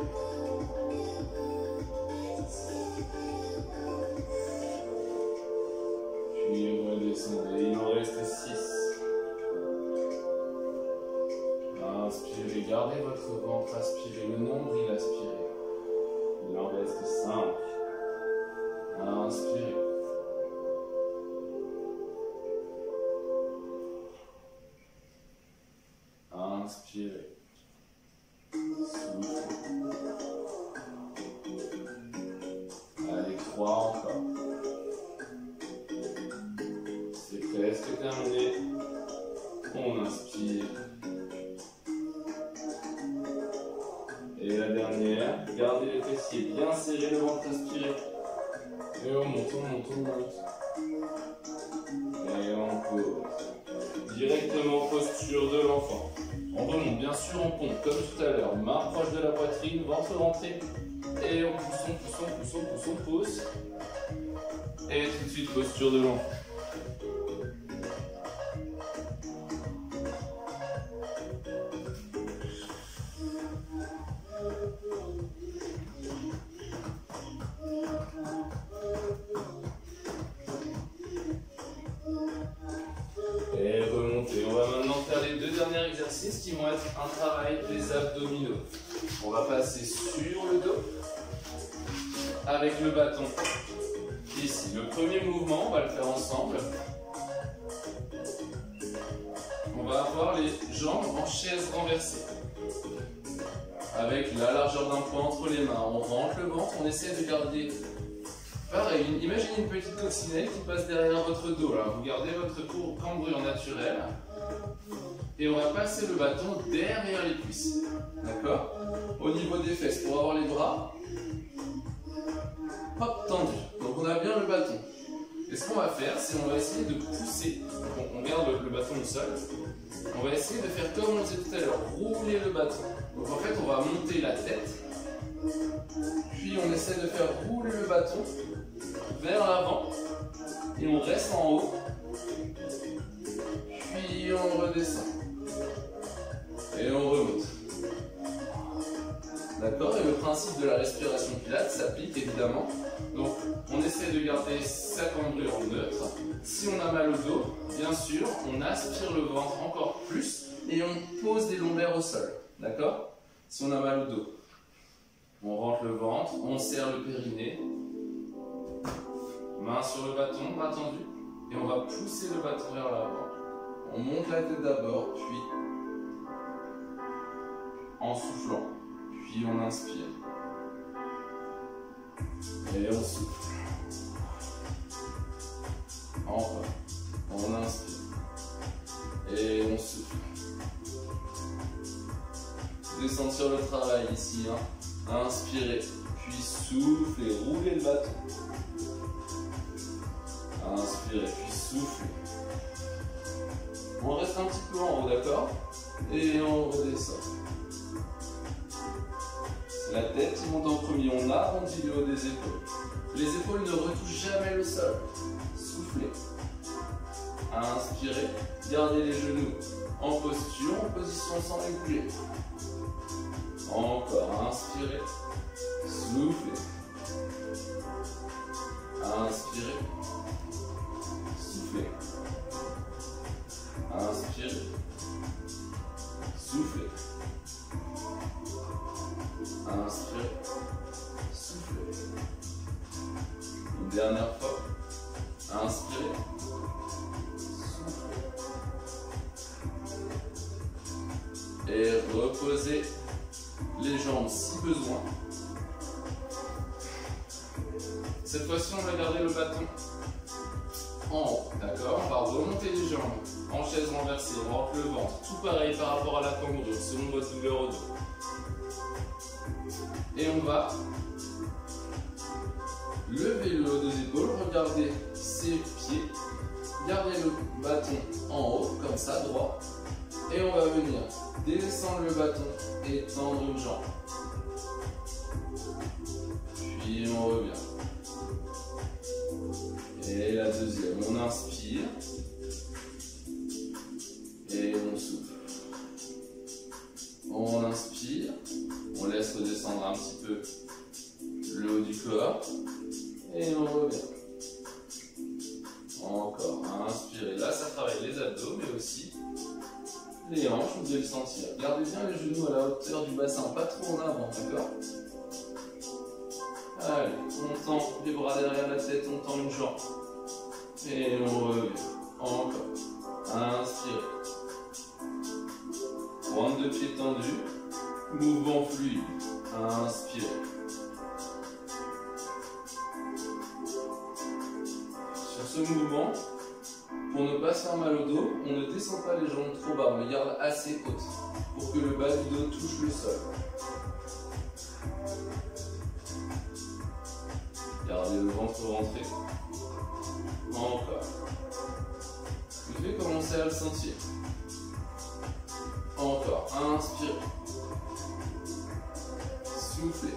Puis redescendez. Il en reste 6. Inspirez, gardez votre ventre aspiré, le nombril aspiré. Il en reste 5. Inspirez. Inspirez. Soufflez. Allez, 3 encore. C'est presque terminé. On inspire. Et la dernière, gardez les fessiers bien serrés, le ventre aspiré. Et on monte, on monte, on monte. Et on pose. Directement posture de l'enfant. On remonte, bien sûr, on pompe comme tout à l'heure. Main proche de la poitrine, ventre rentré. Et on pousse, on pousse, on pousse, on pousse, on pousse. Et tout de suite, posture de l'enfant. Et remonter. On va maintenant faire les 2 derniers exercices qui vont être un travail des abdominaux. On va passer sur le dos avec le bâton ici. Le premier mouvement, on va le faire ensemble. On va avoir les jambes en chaise renversée. Avec la largeur d'un poing entre les mains. On rentre le ventre, on essaie de garder... Pareil, imaginez une petite coccinelle qui passe derrière votre dos. Là. Vous gardez votre cambrure naturelle. Et on va passer le bâton derrière les cuisses. D'accord? Au niveau des fesses, pour avoir les bras, hop, tendus. Donc on a bien le bâton. Et ce qu'on va faire, c'est qu'on va essayer de pousser. Donc on garde le bâton au sol. On va essayer de faire comme on disait tout à l'heure, rouler le bâton. Donc en fait, on va monter la tête. Puis on essaie de faire rouler le bâton vers l'avant. Et on reste en haut. Puis on redescend. Et on remonte. D'accord? Et le principe de la respiration pilates s'applique évidemment. Donc on essaie de garder sa cambrure neutre. Si on a mal au dos, bien sûr, on aspire le ventre encore plus et on pose des lombaires au sol. D'accord? Si on a mal au dos. On rentre le ventre, on serre le périnée. Main sur le bâton, bras tendu. Et on va pousser le bâton vers l'avant. On monte la tête d'abord, puis en soufflant. Puis on inspire. Et on souffle. Encore. On inspire. Et on souffle. Vous pouvez sentir le travail ici. Hein. Inspirez. Puis soufflez. Roulez le bâton. Inspirez. Puis soufflez. On reste un petit peu en haut, d'accord? Et on redescend. La tête qui monte en premier, on arrondit le haut des épaules. Les épaules ne retouchent jamais le sol. Soufflez. Inspirez. Gardez les genoux en posture, en position sans les bouger. Encore. Inspirez. Soufflez. Inspirez. Soufflez. Inspirez. Soufflez. Inspirez. Soufflez. Une dernière fois. Inspirez. Soufflez. Et reposez les jambes si besoin. Cette fois-ci, on va garder le bâton en haut, d'accord? On va remonter les jambes en chaise renversée, on rentre le ventre. Tout pareil par rapport à la cambrure, selon votre douleur au dos. Et on va lever le haut des épaules, regardez ses pieds, gardez le bâton en haut, comme ça, droit. Et on va venir descendre le bâton et tendre une jambe. Puis on revient. Et la deuxième, on inspire. Et on souffle. On inspire. On laisse redescendre un petit peu le haut du corps. Et on revient. Encore. Inspirez. Là, ça travaille les abdos, mais aussi les hanches, vous devez le sentir. Gardez bien les genoux à la hauteur du bassin, pas trop en avant, d'accord? Allez, on tend les bras derrière la tête, on tend une jambe. Et on revient. Encore. Inspirez. Pointe de pied tendue. Mouvement fluide. Inspirez. Sur ce mouvement, pour ne pas se faire mal au dos, on ne descend pas les jambes trop bas, on les garde assez hautes pour que le bas du dos touche le sol. Gardez le ventre rentré. Encore. Vous devez commencer à le sentir. Encore. Inspirez. Soufflez.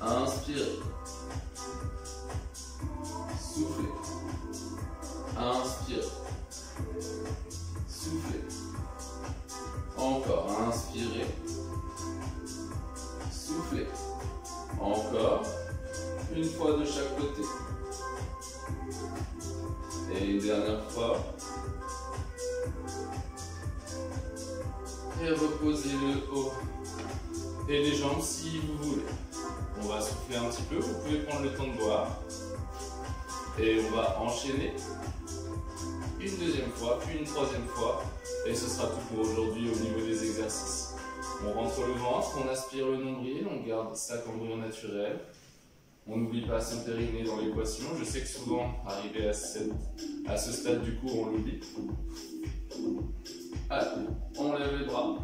Inspirez. Soufflez. Inspirez. Soufflez. Encore. Inspirez. Soufflez. Encore. Une fois de chaque côté. Et une dernière fois. Et reposez le haut et les jambes si vous voulez. On va souffler un petit peu, vous pouvez prendre le temps de boire. Et on va enchaîner une deuxième fois, puis une troisième fois. Et ce sera tout pour aujourd'hui au niveau des exercices. On rentre le ventre, on aspire le nombril, on garde sa cambrure naturelle. On n'oublie pas son périnée dans l'équation. Je sais que souvent, arrivé à ce stade du cours, on l'oublie. Allez, on lève les bras,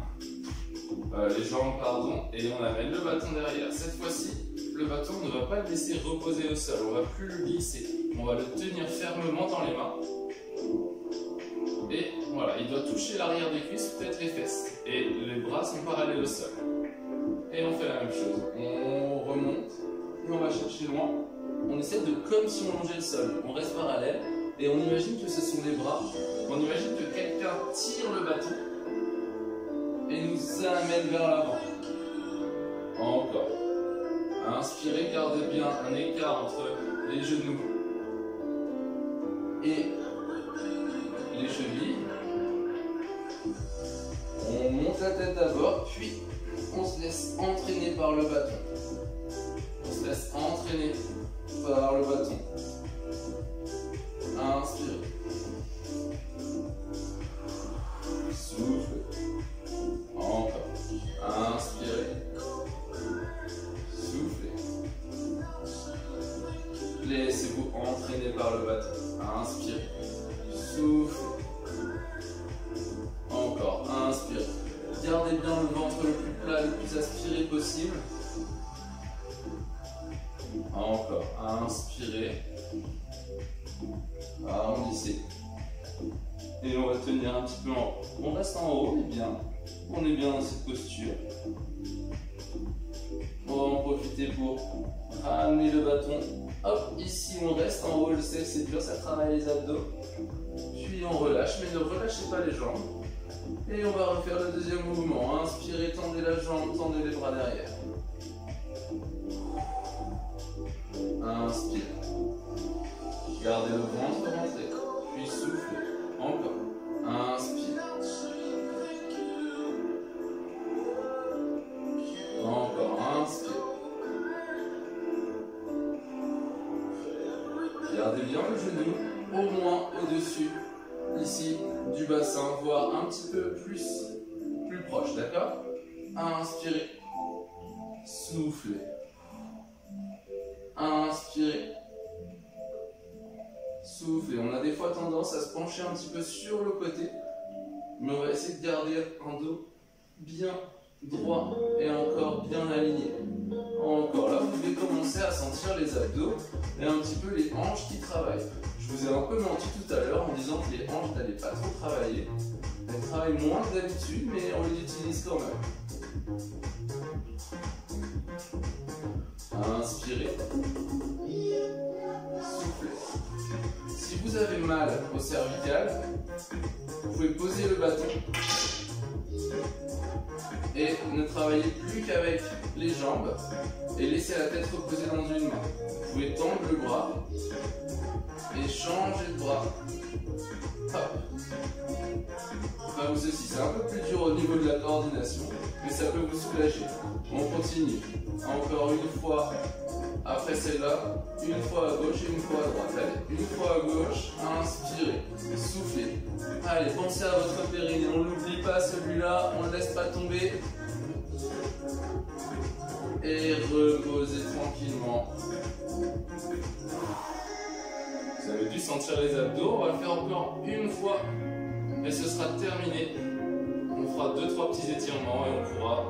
les jambes, pardon, et on amène le bâton derrière. Cette fois-ci, le bâton ne va pas le laisser reposer au sol, on ne va plus le glisser. On va le tenir fermement dans les mains. Et voilà, il doit toucher l'arrière des cuisses, peut-être les fesses. Et les bras sont parallèles au sol. Et on fait la même chose. On remonte, et on va chercher loin. On essaie de comme si on longeait le sol. On reste parallèle, et on imagine que ce sont les bras. On imagine que quelqu'un tire le bâton et nous amène vers l'avant. Encore. Inspirez, gardez bien un écart entre les genoux et les chevilles. On monte la tête d'abord, puis on se laisse entraîner par le bâton. On se laisse entraîner par le bâton. Inspirez. Soufflez. Encore. Inspirez. Soufflez. Laissez-vous entraîner par le bâton. Inspirez. Soufflez. Encore. Inspirez. Gardez bien le ventre le plus plat, le plus aspiré possible. Encore. Inspirez. Arrondissez. Et on va tenir un petit peu en haut. On reste en haut, on est bien. On est bien dans cette posture. On va en profiter pour ramener le bâton. Hop, ici on reste en haut, je sais, c'est dur, ça travaille les abdos. Puis on relâche, mais ne relâchez pas les jambes. Et on va refaire le deuxième mouvement. Inspirez, tendez la jambe, tendez les bras derrière. sera un petit peu plus proche, d'accord? Inspirez, soufflez. Inspirez, soufflez. On a des fois tendance à se pencher un petit peu sur le côté, mais on va essayer de garder un dos bien droit et encore bien aligné. Encore là, vous devez commencer à sentir les abdos et un petit peu les hanches qui travaillent. Je vous ai un peu menti tout à l'heure en disant que les hanches n'allaient pas trop travailler. Elles travaillent moins que d'habitude, mais on les utilise quand même. Inspirez. Soufflez. Si vous avez mal au cervical, vous pouvez poser le bâton et ne travaillez plus qu'avec les jambes et laissez la tête reposer dans une main. Vous pouvez tendre le bras et changer de bras. Hop. Comme ceci, c'est un peu plus dur au niveau de la coordination, mais ça peut vous soulager. On continue. Encore une fois après celle-là, une fois à gauche et une fois à droite. Allez, une fois à gauche, inspirez, soufflez. Allez, pensez à votre périnée, on ne l'oublie pas celui-là, on ne le laisse pas tomber. Et reposez tranquillement. Vous avez dû sentir les abdos, on va le faire encore une fois et ce sera terminé. On fera 2-3 petits étirements et on pourra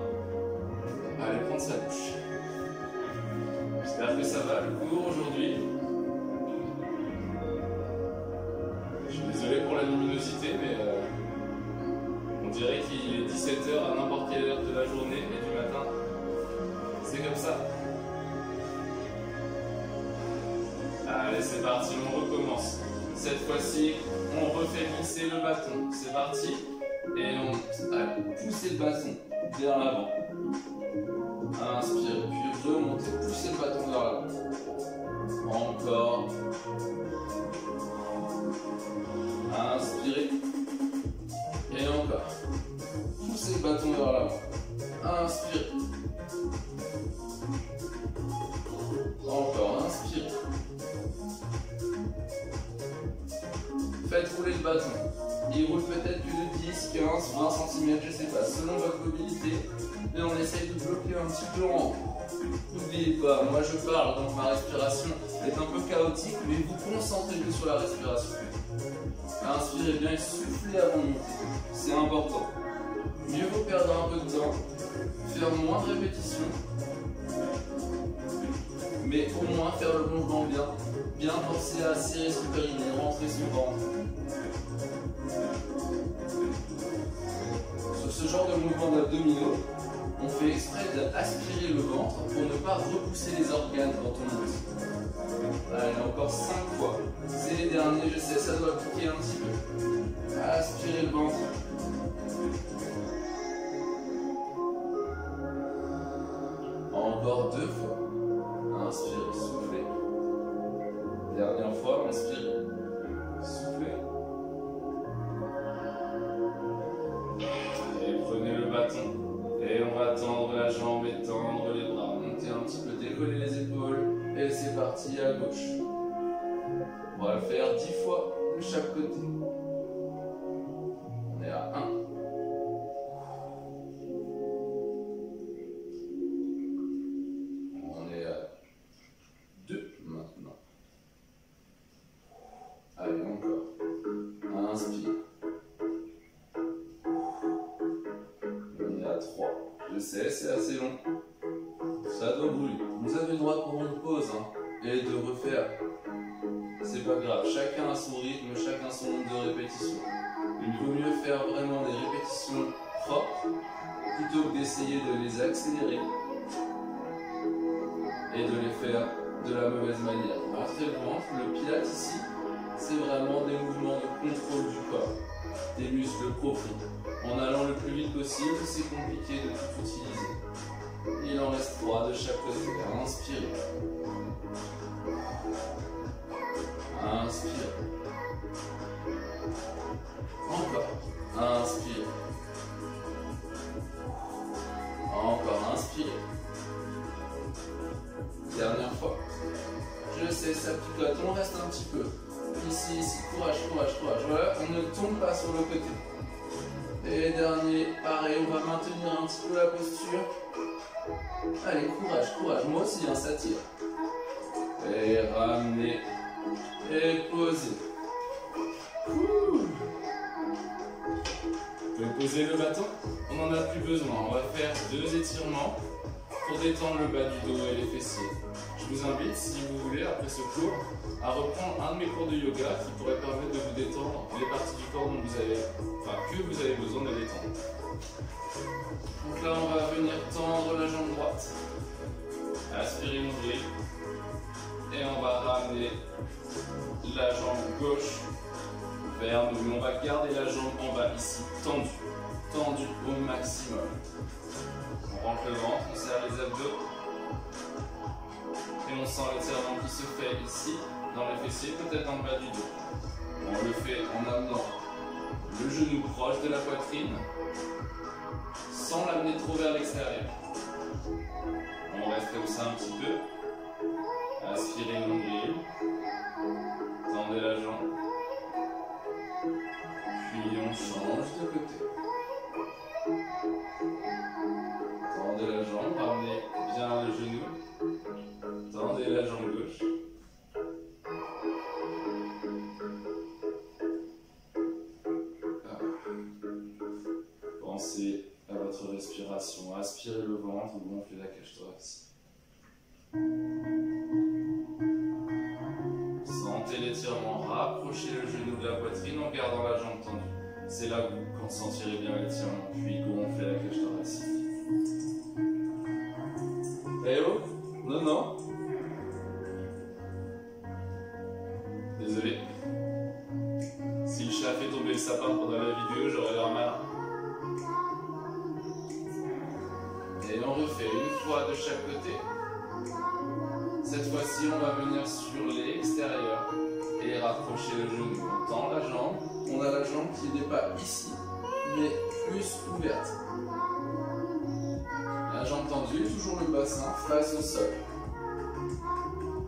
aller prendre sa douche. J'espère que ça va, le cours aujourd'hui. Je suis désolé pour la luminosité, mais on dirait qu'il est 17 h à n'importe quelle heure de la journée et du matin. C'est comme ça. Allez, c'est parti, on recommence. Cette fois-ci, on refait glisser le bâton. C'est parti. Et on pousse le bâton vers l'avant. Inspirez, puis remontez, poussez le bâton vers l'avant. Encore. Inspirez. Et encore. Poussez le bâton vers l'avant. Inspirez. Encore, inspirez. Faites rouler le bâton. Il roule peut-être que de 10, 15, 20 cm, je ne sais pas, selon votre mobilité. Et on essaye de bloquer un petit peu en haut. N'oubliez pas, moi je parle, donc ma respiration est un peu chaotique, mais vous concentrez que sur la respiration. Inspirez bien et soufflez avant de monter. C'est important. Mieux vaut perdre un peu de temps, faire moins de répétitions, mais au moins faire le mouvement bien. Bien penser à serrer son périnée, rentrer son ventre. Sur ce genre de mouvement d'abdominaux, on fait exprès d'aspirer le ventre pour ne pas repousser les organes quand on monte. Allez, encore 5 fois. C'est les derniers, je sais, ça doit piquer un petit peu. Aspirez le ventre. Encore 2 fois. Inspirez, soufflez. Dernière fois, inspirez. Soufflez. Et prenez le bâton. Et on va tendre la jambe et tendre les bras. Montez un petit peu, décoller les épaules. Et c'est parti à gauche. On va le faire 10 fois de chaque côté. On est à 1. On est à 2 maintenant. Allez, encore. Inspire. On est à 3. Je sais, c'est assez long. Ça doit brûler. Vous avez le droit pour une pause et de refaire. C'est pas grave. Chacun a son rythme, chacun son nombre de répétitions. Il vaut mieux faire vraiment des répétitions propres plutôt que d'essayer de les accélérer et de les faire de la mauvaise manière. Rentrez le ventre. Le pilates ici, c'est vraiment des mouvements de contrôle du corps, des muscles profonds. En allant le plus vite possible, c'est compliqué de tout utiliser. Il en reste 3 de chaque côté. Inspirez. Inspirez. Encore. Inspirez. Encore. Inspirez. Dernière fois. Je sais, ça picote. On reste un petit peu. Ici, ici. Courage, courage, courage. Voilà, on ne tombe pas sur le côté. Et dernier, pareil, on va maintenir un petit peu la posture. Allez, courage, courage, moi aussi, hein, ça tire. Et ramener, et poser. Vous pouvez poser le bâton, on n'en a plus besoin. On va faire 2 étirements pour détendre le bas du dos et les fessiers. Je vous invite, si vous voulez, après ce cours, à reprendre un de mes cours de yoga qui pourrait permettre de vous détendre les parties du corps dont que vous avez besoin de détendre. Donc là, on va venir tendre la jambe droite, aspirer nombril, et on va ramener la jambe gauche vers nous. On va garder la jambe en bas ici, tendue, tendue au maximum. On rentre le ventre, on serre les abdos. Et on sent l'étirement qui se fait ici, dans les fessiers, peut-être dans le bas du dos. On le fait en amenant le genou proche de la poitrine, sans l'amener trop vers l'extérieur. On reste comme ça un petit peu. Aspirez le nombril. Tendez la jambe. Puis on change de côté. Tendez la jambe, ramenez bien le genou. Tendez la jambe gauche. Pensez à votre respiration. Aspirez le ventre, gonflez la cage thoracique. Sentez l'étirement. Rapprochez le genou de la poitrine en gardant la jambe tendue. C'est là que vous sentirez bien l'étirement. Puis gonflez la cage thoracique. Eh oh! Non, non! Désolé. Si le chat fait tomber le sapin pendant la vidéo, j'aurais l'air malin. Et on refait une fois de chaque côté. Cette fois-ci, on va venir sur l'extérieur et rapprocher le genou. On tend la jambe. On a la jambe qui n'est pas ici, mais plus ouverte. La jambe tendue, toujours le bassin face au sol.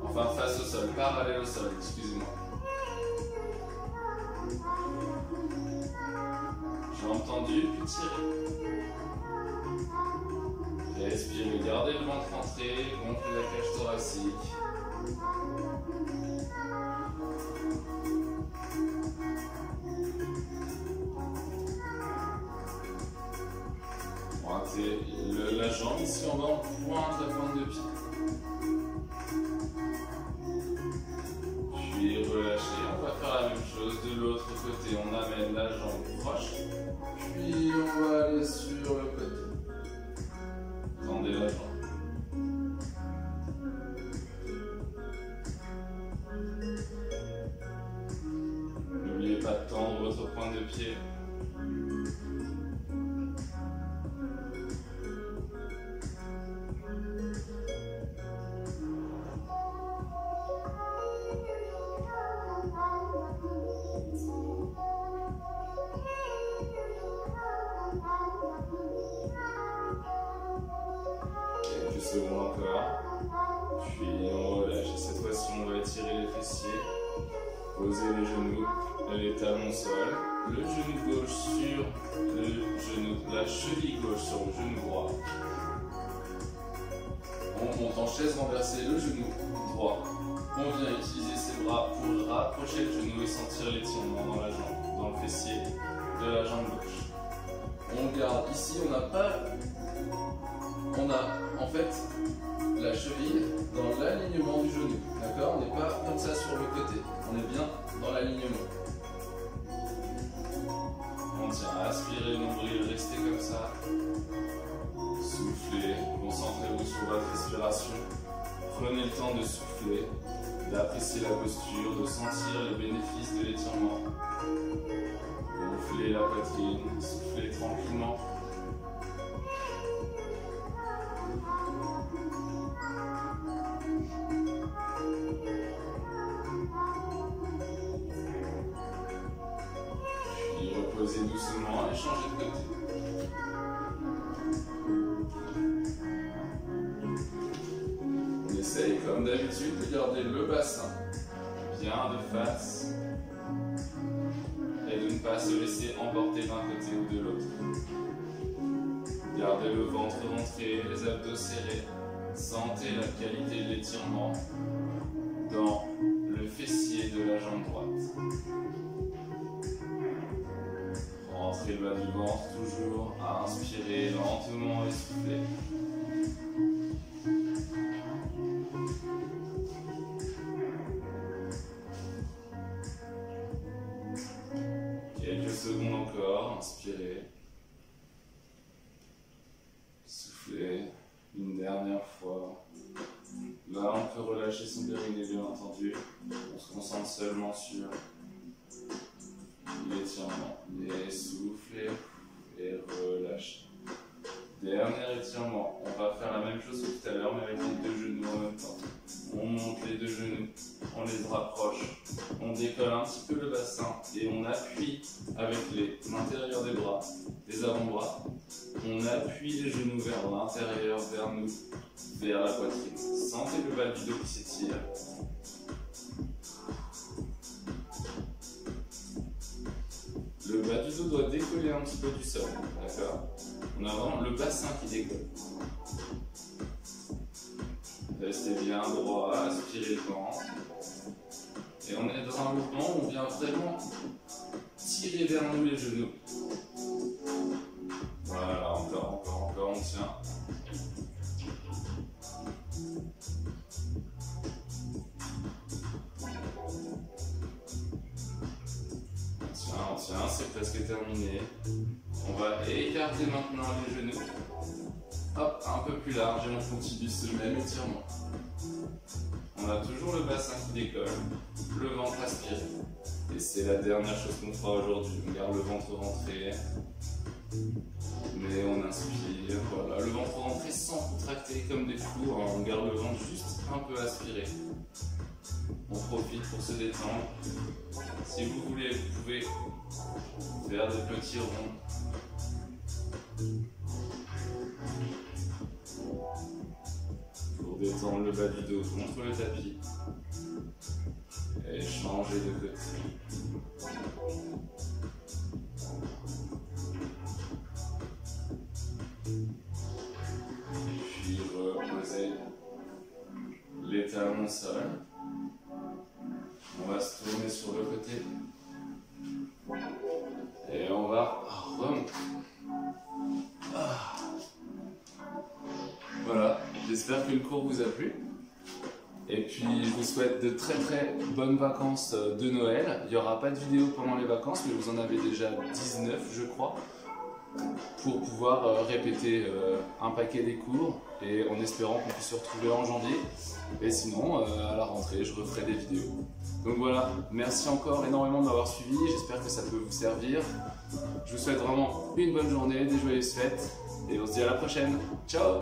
Enfin, face au sol, parallèle au sol, excusez-moi. Jambe tendue, puis tirez. Respirez, gardez le ventre rentré, gonflez la cage thoracique. Pointez la jambe ici en bas, on pointe la pointe de pied. Puis relâchez, on va faire la même chose de l'autre côté. On amène la jambe proche, puis on va aller sur le côté. Tendez la jambe. N'oubliez pas de tendre votre pointe de pied. Quelques secondes encore, puis on relâche. Et cette fois-ci, on va étirer les fessiers, poser les genoux, les talons au sol, le genou gauche sur le genou, la cheville gauche sur le genou droit. On monte en chaise renversée, le genou droit. On vient utiliser ses bras pour rapprocher le genou et sentir l'étirement dans la jambe, dans le fessier de la jambe gauche. On garde ici, on a en fait la cheville dans l'alignement du genou, d'accord? On n'est pas comme ça sur le côté, on est bien dans l'alignement. On tient, aspirez le nombril, restez comme ça. Soufflez, concentrez-vous sur votre respiration. Prenez le temps de souffler, d'apprécier la posture, de sentir les bénéfices de l'étirement. Gonflez la poitrine, soufflez tranquillement. Puis reposez doucement et changez de côté. On essaye comme d'habitude de garder le bassin bien de face et de ne pas se laisser emporter d'un côté ou de l'autre. Gardez le ventre rentré, les abdos serrés. Sentez la qualité de l'étirement dans le fessier de la jambe droite. Rentrez le bas du ventre toujours, inspirez lentement et soufflez. Quelques secondes encore, inspirez. Soufflez une dernière fois. Là, on peut relâcher son périnée, bien entendu. On se concentre seulement sur l'étirement. Et soufflez et relâchez. Dernier étirement. On va faire la même chose que tout à l'heure, mais avec les deux genoux en même temps. On monte les deux genoux, on les rapproche, on décolle un petit peu le bassin et on appuie avec l'intérieur des bras, des avant-bras. On appuie les genoux vers l'intérieur, vers nous, vers la poitrine. Sentez le bas du dos qui s'étire. Le bas du dos doit décoller un petit peu du sol, d'accord? On a vraiment le bassin qui décolle. Restez bien droit, aspirez le ventre. Et on est dans un mouvement où on vient vraiment tirer vers nous les genoux. Voilà, encore, on tient. On tient, c'est presque terminé. On va écarter maintenant les genoux. Hop, un peu plus large et on continue ce même étirement. On a toujours le bassin qui décolle, le ventre aspiré. Et c'est la dernière chose qu'on fera aujourd'hui. On garde le ventre rentré, mais on inspire. Voilà, le ventre rentré sans contracter comme des fous. On garde le ventre juste un peu aspiré. On profite pour se détendre. Si vous voulez, vous pouvez faire des petits ronds. Pour détendre le bas du dos contre le tapis et changer de côté. Puis reposer les talons au sol. On va se tourner sur le côté et on va remonter. Voilà, j'espère que le cours vous a plu. Et puis je vous souhaite de très bonnes vacances de Noël. Il n'y aura pas de vidéo pendant les vacances, mais vous en avez déjà 19 je crois, pour pouvoir répéter un paquet des cours et en espérant qu'on puisse se retrouver en janvier. Et sinon, à la rentrée, je referai des vidéos. Donc voilà, merci encore énormément de m'avoir suivi, j'espère que ça peut vous servir. Je vous souhaite vraiment une bonne journée, des joyeuses fêtes, et on se dit à la prochaine. Ciao!